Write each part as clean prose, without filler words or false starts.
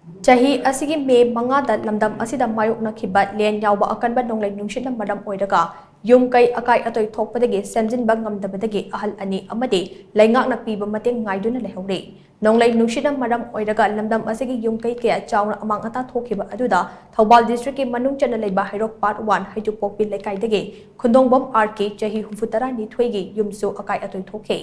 Chahi asigi me mangada lamdam asida mayok na khibat len yawba akanba nonglai nungshit na madam oiraga yum kai akai atoi thokpadagi semjin bang ngamdabadagi ahal ani amade laingak na piba mateng ngaiduna lehore nonglai nungshit na madam oiraga lamdam asigi yum kai kya chawna amang ata thokhiba aduda Thoubal district ki manung chana leiba hairok part 1 haijupokpi lekai dagi khundongbom RK chahi humfutara ni thoigi yumsu akai atoi thokhe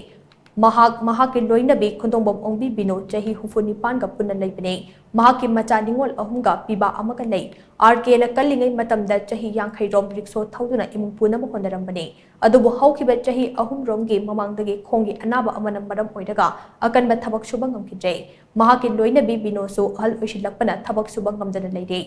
Mahaki loinabi khundongbom ongbi bino chahi hufunipan ga punna leibane Mahaki macha ningol ahumga piba amaga lei RK na kallingai matamda chahi yankhai rom rikso thauduna imung puna mo hondarambane adubu haukiba chahi ahum romgi mamangdagi khongi anaba amana maram oidaga akanba thabak suba ngamkijai Mahaki loinabi bino so ahal oisilakpana thabak suba ngamjana leide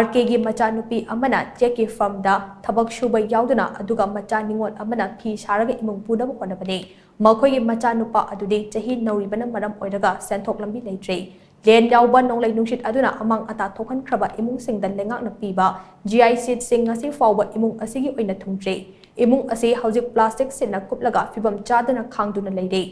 RK gi macha nupi amana cheki farm da thabak suba yauduna aduga macha ningol amana phi saraga imung puna mo honabane Makoy macha nupa adudi chahi nauribana maram oiraga senthok lambi leitre len yawba nonglai nungshit aduna amang ata thokhan khraba imung singdan lengak na piba GIC sing ngasi fawba imung asigi oina thungtre imung ase haujik plastic sinna kuplaga fibam chadana khangduna leire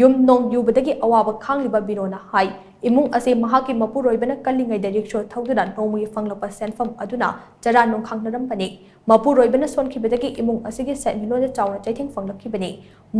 yum nong yubadagi awaba khangliba binona hai imung ase mahaki mapuroibana kallingai da riksho thauduna nongmi fanglapa senfam aduna chara nong khangnaram bani mapuroibana sonkhibadagi imung asigi set milona chawna chaitheng fanglakibani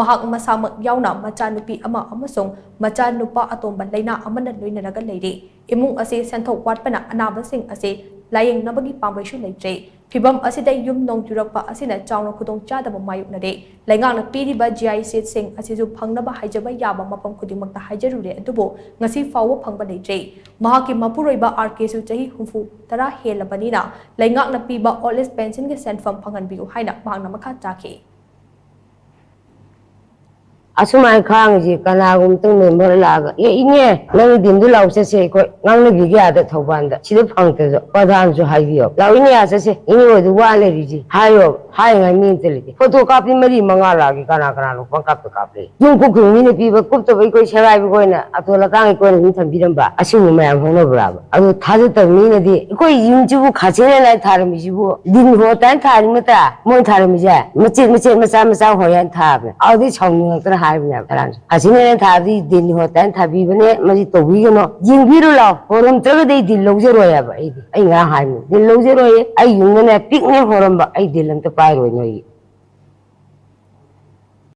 mahak masamak yauna macha nupi ama amasong macha nupa atomba leina amana loinaraga leire imung ase senthok watpana anaba sing ase layeng nabagi pambaisu leitre Fibam asida yum nong jurakpa asina chawna khudong chadaba mayuknare laingakna piriba GIC sing asisu phangnaba haijaba yaba mapam khudingmakta haijarure adubo ngasi fawwa phangba leitre mahaki mapuroiba RK su chahi humfu tara helabanina laingakna piba old age pension ge senfam phanganbiu haina mahakna makha chakhe Asumai khang ji kana gum tung member laga ye inge nang din du law se se ko ngang na gi ga da thoban da chi phang te padhan ju hai gi law inge ya se se inge du wa le ri ji hayo hai ngai min te le photo copy mari manga la gi kana lo pang kap kap le yung ku ku ni pi ba kup to bai ko chai bai ko na atola kang ko ni tham bi ram ba asu ma yang hong no bra ba adu tha ju ta ni ne di ko yung ju bu kha che le lai tha mi ji bu din ho tan tha ni ma ta mo tha mi ja ma che ma sa ho yan tha ba au di chong ni ka hai ba na asine tha di din ho tan tha bi bane ma ji to wi no yin bi ro la forum tra de di lo je ro ya ba ai nga hai mi di lo je ro ye ai yung ne pik ne forum ba ai di lam ta pai ro no yi